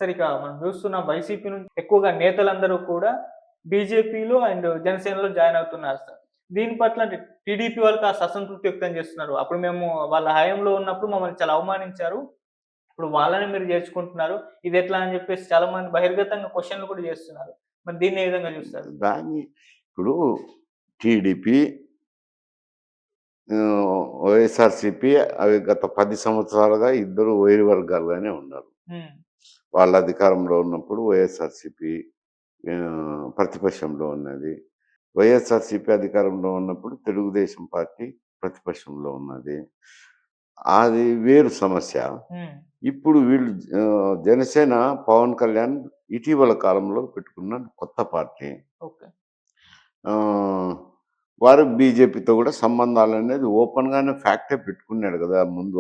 సరే ఇక మనం చూస్తున్న వైసీపీ నుంచి ఎక్కువగా నేతలందరూ కూడా బీజేపీలో అండ్ జనసేనలో జాయిన్ అవుతున్నారు సార్. దీని పట్ల అంటే టీడీపీ వాళ్ళు కాస్త అసంతృప్తి వ్యక్తం చేస్తున్నారు. అప్పుడు మేము వాళ్ళ హయాంలో ఉన్నప్పుడు మమ్మల్ని చాలా అవమానించారు. ఇప్పుడు వాళ్ళని మీరు చేర్చుకుంటున్నారు. ఇదెట్లా అని చెప్పేసి చాలా మంది బహిర్గతంగా క్వెషన్‌లు కూడా చేస్తున్నారు. మరి దీన్ని ఏ విధంగా చూస్తారు? దాన్ని ఇప్పుడు టీడీపీ, వైఎస్ఆర్‌సీపీ అవి గత 10 సంవత్సరాలుగా ఇద్దరు వైరు వర్గాలుగానే ఉన్నారు. హ్మ్. వాళ్ళ అధికారంలో ఉన్నప్పుడు వైఎస్ఆర్‌సీపీ ప్రతిపక్షంలో ఉన్నది. వైఎస్ఆర్‌సీపీ అధికారంలో ఉన్నప్పుడు తెలుగుదేశం పార్టీ ప్రతిపక్షంలో ఉన్నది. అది వేరు సమస్య. హ్మ్. ఇప్పుడు వీళ్ళు జనసేన, పవన్ కళ్యాణ్ ఇటీవల కాలంలో పెట్టుకున్న కొత్త పార్టీ. ఓకే. ఆహ్, వారు బీజేపీతో కూడా సంబంధాలనేది ఓపెన్‌గానే ఫ్యాక్టే పెట్టుకున్నాడు గదా! ముందు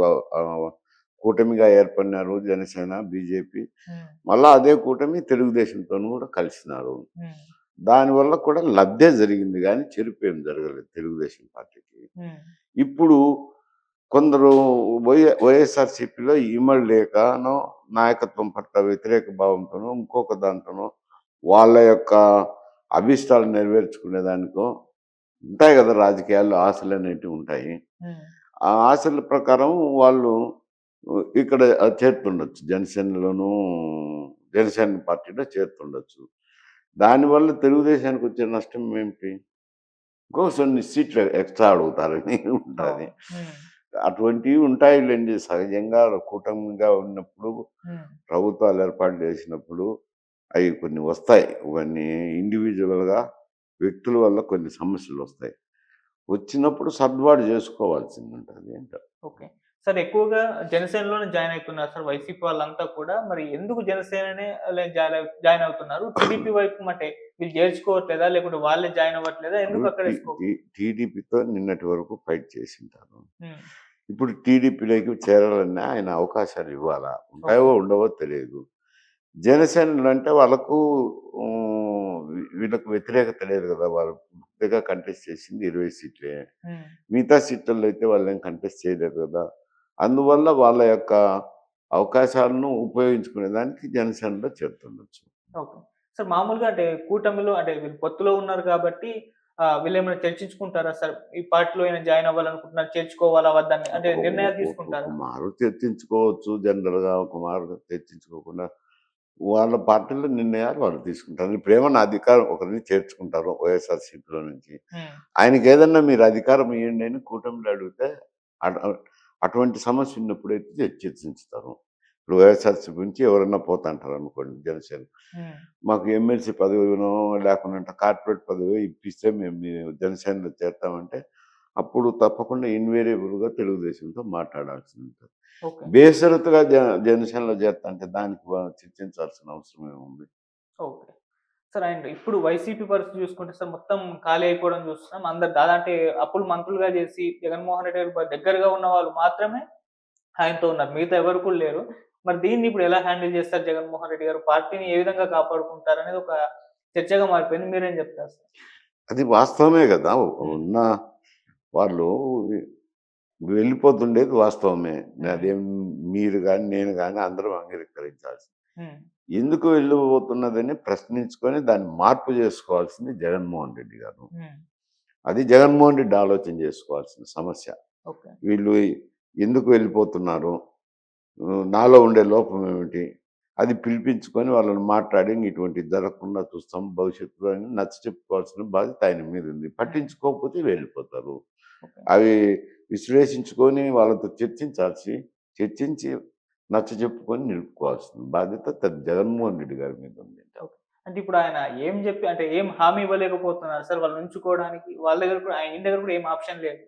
కూటమిగా ఏర్పడినారు జనసేన, బీజేపీ. హ్మ్. మళ్ళా అదే కూటమి తెలుగుదేశంతోను కూడా కలిసినారు. హ్మ్. దానివల్ల కూడా లబ్ధే జరిగింది గానీ, చెరుపేం జరగలేదు తెలుగుదేశం పార్టీకి. హ్మ్. ఇప్పుడు కొందరు వైఎస్ఆర్‌సీపీలో ఇమడి లేకనో, నాయకత్వం పట్ల వ్యతిరేక భావంతోనో, ఇంకొక దాంతోనో వాళ్ళ యొక్క అభీష్టాలు నెరవేర్చుకునే దానికో ఉంటాయి గదా! రాజకీయాల్లో ఆశలనేటివి ఉంటాయి. హ్మ్. ఆ ఆశల ప్రకారం వాళ్ళు ఇక్కడ చేరుతుండొచ్చు. జనసేన పార్టీలో చేరుతుండొచ్చు. దానివల్ల తెలుగుదేశానికి వచ్చే నష్టం ఏమిటి? ఇంకో కొన్ని సీట్లు ఎక్స్‌ట్రా అడుగుతారని ఉంటది. అవును. హ్మ్. అటువంటివి ఉంటాయిలెండి. సహజంగా కూటమిగా ఉన్నప్పుడు, హ్మ్. ప్రభుత్వాలు ఏర్పాటు చేసినప్పుడు అయి కొన్ని వస్తాయి. కొన్ని ఇండివిడ్యువల్‌గా వ్యక్తుల వల్ల కొన్ని సమస్యలొస్తాయి. వచ్చినప్పుడు సర్దుబాటు చేసుకోవాల్సిందుంటది అంటారు. ఓకే. సార్ ఎక్కువగా జనసేనలోనే జాయిన్ అయితున్నారు సార్ వైసీపీ వాళ్ళంతా కూడా. మరి ఎందుకు జనసేననే జాయిన్ అవుతున్నారు? టీడీపీ వైపు అంటే వీళ్ళు చేర్చుకోవట్లేదా? లేకుంటే వాళ్ళే జాయిన్ అవ్వట్లేదా? ఇప్పుడు ఎందుకు అక్కడే స్కోప్? టీడీపీతో నిన్నటి వరకు ఫైట్ చేసింటారు. హ్మ్. ఇప్పుడు టీడీపీలోకి చేరాలన్నా ఆయన అవకాశాలు ఇవ్వాలా? ఉంటాయో, ఓకే. ఉండవో తెలియదు. జనసేనలో అంటే వాళ్ళకు వీళ్ళకి వ్యతిరేకత లేదు గదా! వాళ్ళు పూర్తిగా కంటెస్ట్ చేసింది 20 సీట్లే. హ్మ్. మిగతా సీట్లలో అయితే వాళ్ళేం కంటెస్ట్ చేయలేదు గదా! అందువల్ల వాళ్ళ యొక్క అవకాశాలను ఉపయోగించుకునే దానికి జనసేనలో చేరుతుండొచ్చు. ఓకే. సార్ మామూలుగా అంటే కూటమిలో అంటే వీళ్ళు పొత్తులో ఉన్నారు కాబట్టి వీళ్ళేమైనా చర్చించుకుంటారా సార్? ఈ పార్టీలో ఈయన జాయిన్ అవ్వాలనుకుంటున్నారు. చేర్చుకోవాలా? వద్దా? అని అంటే నిర్ణయాలు ఒక తీసుకుంటారా? మారు చర్చించుకోవచ్చు జనరల్‌గా. ఒక మారు చర్చించుకోకుండా వాళ్ళ పార్టీలో నిర్ణయాలు వాళ్ళు తీసుకుంటారు. ఇప్పుడేమన్నా అధికారం ఒకరిని చేర్చుకుంటారు వైఎస్ఆర్‌సీపీలో నుంచి. హ్మ్. ఆయనకేదన్నా మీరు అధికారం ఇయ్యండి అని కూటమిలో అడిగితే అట్ అటువంటి సమస్య ఉన్నప్పుడైతే చర్చించుతారు. ఇప్పుడు వైఎస్ఆర్‌సీపీ నుంచి ఎవరన్నా పోతంటారనుకోండి జనసేన. హ్మ్. మాకు ఎమ్మెల్సీ పదవినో లేకుంటే కార్పొరేట్ పదవో ఇప్పిస్తే మేము మీ జనసేనలో చేరతామంటే అప్పుడు తప్పకుండా ఇన్వేరియబుల్‌గా తెలుగుదేశంతో మాట్లాడాల్సుంటది. ఓకే. బేషరతుగా జనసేనలో చేరతంటే దానికి చర్చించాల్సిన అవసరం ఏముంది? ఓకే. సార్ అండ్ ఇప్పుడు వైసీపీ పరిస్థితి చూసుకుంటే సార్ మొత్తం ఖాళీ అయిపోవడం చూస్తున్నాం. అందరు అంటే అప్పులు మంత్రులుగా చేసి జగన్మోహన్ రెడ్డి గారికి దగ్గరగా ఉన్న వాళ్ళు మాత్రమే ఆయనతో ఉన్నారు. మిగతా ఎవరు కూడా లేరు. మరి దీన్ని ఇప్పుడు ఎలా హ్యాండిల్ చేస్తారు జగన్మోహన్ రెడ్డి గారు? పార్టీని ఏ విధంగా కాపాడుకుంటారనేది ఒక చర్చగా మారిపోయింది. మీరేం చెప్తారు సార్? అది వాస్తవమే గదా! హ్మ్. ఉన్న వాళ్ళు వెళ్ళిపోతుండేది వాస్తవమే. హ్మ్. అదేం మీరు గాని, నేను గాని అందరం అంగీకరించాల్సింది. హ్మ్. ఎందుకు వెళ్ళిపోతున్నదని ప్రశ్నించుకొని దాన్ని మార్పు చేసుకోవాల్సింది జగన్మోహన్ రెడ్డి గారు. హ్మ్. అది జగన్మోహన్ రెడ్డి ఆలోచన చేసుకోవాల్సిన సమస్య. ఓకే. వీళ్ళు ఎందుకు వెళ్ళిపోతున్నారు? నాలో ఉండే లోపం ఏమిటి? అది పిలిపించుకొని వాళ్ళని మాట్లాడి ఇటువంటివి జరగకుండా చూస్తాం భవిష్యత్తులో అని నచ్చచెప్పుకోవాల్సిన బాధ్యత ఆయన మీద ఉంది. హ్మ్. పట్టించుకోకపోతే వెళ్ళిపోతారు. ఓకే. అవి విశ్లేషించుకొని వాళ్ళతో చర్చించి నచ్చచెప్పుకొని నిలుపుకోవాల్సిన బాధ్యత జగన్మోహన్ రెడ్డి గారి మీద ఉంది. ఓకే. అంటే ఇప్పుడు ఆయన ఏం జెప్పి అంటే ఏం హామీ ఇవ్వలేకపోతున్నారు సార్ వాళ్ళని ఉంచుకోవడానికి? వాళ్ళ దగ్గర కూడా ఆయన దగ్గర కూడా ఏం ఆప్షన్ లేదు.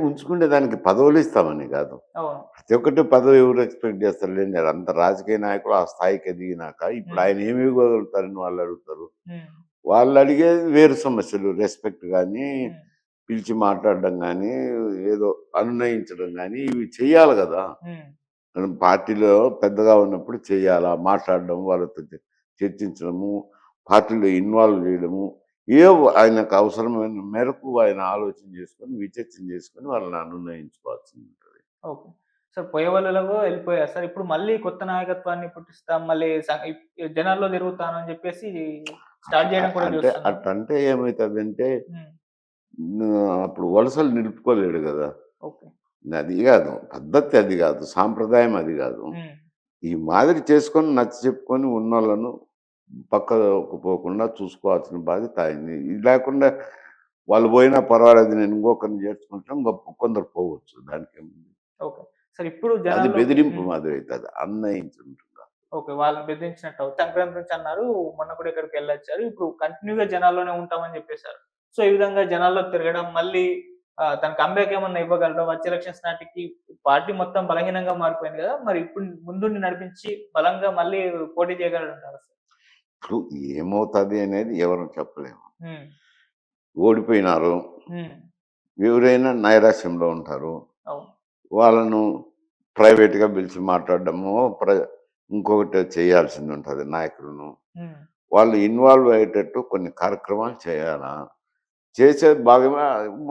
ఉంచుకునే దానికి పదవులు ఇస్తామని కాదు. అవును. ప్రతి ఒక్కటి పదవి ఎవరు ఎక్స్‌పెక్ట్ చేస్తారులెండి. అంత రాజకీయ నాయకులు ఆ స్థాయికి ఎదిగినాక ఇప్పుడు హ్మ్. ఆయన ఏమి ఇవ్వగలుగుతారని వాళ్ళు అడుగుతారు. హ్మ్. వాళ్ళు అడిగేది వేరు సమస్యలు. రెస్పెక్ట్ గాని, హ్మ్. పిలిచి మాట్లాడడం గాని, ఏదో అనునయించడం గాని ఇవి చెయ్యాలి గదా! హ్మ్. మనం పార్టీలో పెద్దగా ఉన్నప్పుడు చెయ్యాలా? మాట్లాడడం, వాళ్ళతో చర్చించడము, పార్టీలో ఇన్వాల్వ్ జేయడము. ఏవో ఆయనకు అవసరమైన మేరకు ఆయన ఆలోచన చేసుకొని, విచక్షణ చేసుకొని వాళ్ళని అనునయించుకోవాల్సిందుంటది. ఓకే. సార్ పోయే వాళ్ళలాగో వెళ్ళిపోయారు సార్. ఇప్పుడు మళ్ళీ కొత్త నాయకత్వాన్ని పుట్టిస్తాం, మళ్ళీ జనాల్లో తిరుగుతాను అని చెప్పేసి స్టార్ట్ చేయడం కూడా అంటే చూస్తున్నాం. అట్లంటే ఏమవుతుందంటే హ్మ్. అప్పుడు వలసలు నిలుపుకోలేడు కదా. ఓకే. అది కాదు పద్ధతి, అది కాదు సాంప్రదాయం, అది కాదు. హ్మ్. ఈ మాదిరి చేసుకొని నచ్చ చెప్పుకొని ఉన్నోళ్ళను పక్కకు పోకుండా చూసుకోవాల్సిన బాధ్యత అయింది. ఇది లేకుండా వాళ్ళు పోయినా పర్వాలేదు, నేను ఇంకొకరిని చేర్చుకుంటాం, కొందరు పోవచ్చు, దానికేముంది. ఓకే. సార్ ఇప్పుడు అది జనాల్లో బెదిరింపు హ్మ్. మాదిరి అవుతుంది, అన్నయించుంటుందా. ఓకే. వాళ్ళని బెదిరించినట్టు సంక్రాంతి నుంచి అన్నారు. మొన్న కూడా ఎక్కడికెళ్ళొచ్చారు. ఇప్పుడు కంటిన్యూ‌గా జనాల్లోనే ఉంటామని జెప్పేసారు. సో, ఈ విధంగా జనాల్లో తిరగడం మళ్ళీ తన కమ్‌బ్యాక్ ఏమన్నా ఇవ్వగలరా? వచ్చే ఎలక్షన్స్ నాటికి పార్టీ మొత్తం బలహీనంగా మారిపోయింది గదా! మరి ఇప్పుడు ముందుండి నడిపించి బలంగా మళ్ళీ పోటీ చేయగలడంటారా సార్? ఇప్పుడు ఏమవుతుంది అనేది ఎవరు చెప్పలేము. హ్మ్. ఓడిపోయినారు, హ్మ్. ఎవరైనా నైరాశ్యంలో ఉంటారు. అవును. వాళ్ళను ప్రైవేట్‌గా పిలిచి మాట్లాడడము, ఇంకొకటి చేయాల్సింది ఉంటుంది నాయకులను. హ్మ్. వాళ్ళు ఇన్వాల్వ్ అయ్యేటట్టు కొన్ని కార్యక్రమాలు చేయాలా. చేసేది భాగమే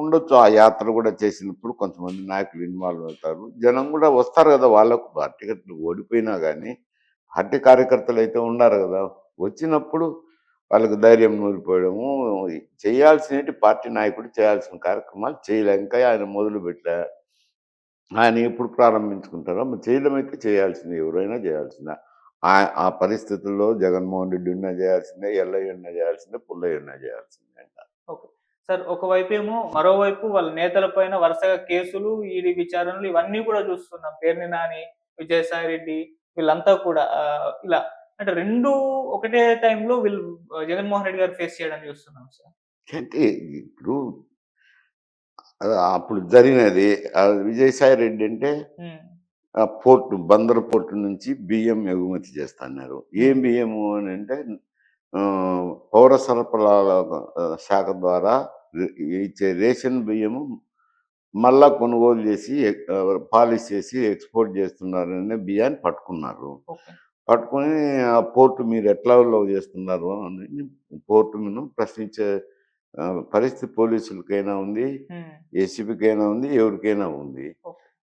ఉండొచ్చు. ఆ యాత్ర కూడా చేసినప్పుడు కొంతమంది నాయకులు ఇన్వాల్వ్ అవుతారు. జనం కూడా వస్తారు కదా! వాళ్ళకు పార్టీకి ఓడిపోయినా గానీ, పార్టీ కార్యకర్తలైతే ఉండారు కదా! వచ్చినప్పుడు వాళ్ళకి ధైర్యం నూరిపోయడము, చేయాల్సినటి పార్టీ నాయకుడు చేయాల్సిన కార్యక్రమాలు చేయలే. ఇంకా ఆయన మొదలుపెట్టలే. ఆయన ఎప్పుడు ప్రారంభించుకుంటారో మరి చేయడం అయితే చేయాల్సిందే. ఎవరైనా చేయాల్సిందే. ఆ పరిస్థితుల్లో జగన్మోహన్ రెడ్డి ఉన్నా చేయాల్సిందే, ఎల్లయ్య ఉన్నా చేయాల్సిందే, పుల్లయ్య ఉన్నా చేయాల్సిందే అంట. ఓకే. సార్ ఒకవైపేమో మరోవైపు వాళ్ళ నేతల పైన వరుసగా కేసులు, ఈడీ విచారణలు ఇవన్నీ కూడా చూస్తున్నాం. పేర్ని నాని, విజయసాయిరెడ్డి వీళ్ళంతా కూడా ఇలా అంటే 2 ఒకటే టైంలో వీళ్ళు జగన్మోహన్ రెడ్డి గారు ఫేస్ చేయడం చూస్తున్నాం సార్. అంటే ఇప్పుడు అప్పుడు జరిగినది విజయసాయి రెడ్డి అంటే హ్మ్. పోర్టు, బందరు పోర్టు నుంచి బియ్యం ఎగుమతి చేస్తన్నారు. ఏం హ్మ్. బియ్యము అని అంటే పౌర సరఫరాల శాఖ ద్వారా రే ఇచ్చే రేషన్ బియ్యము మళ్ళా కొనుగోలు చేసి పాలిష్ చేసి ఎక్స్‌పోర్ట్ చేస్తున్నారనే బియ్యాన్ని పట్టుకున్నారు. ఓకే. పట్టుకొని ఆ పోర్ట్ మీరు ఎట్లా అలౌ చేస్తున్నారు అని పోర్టును ప్రశ్నించే పరిస్థితి పోలీసులకైనా ఉంది, హ్మ్. ఏసీబీకైనా ఉంది, ఎవరికైనా ఉంది. ఓకే.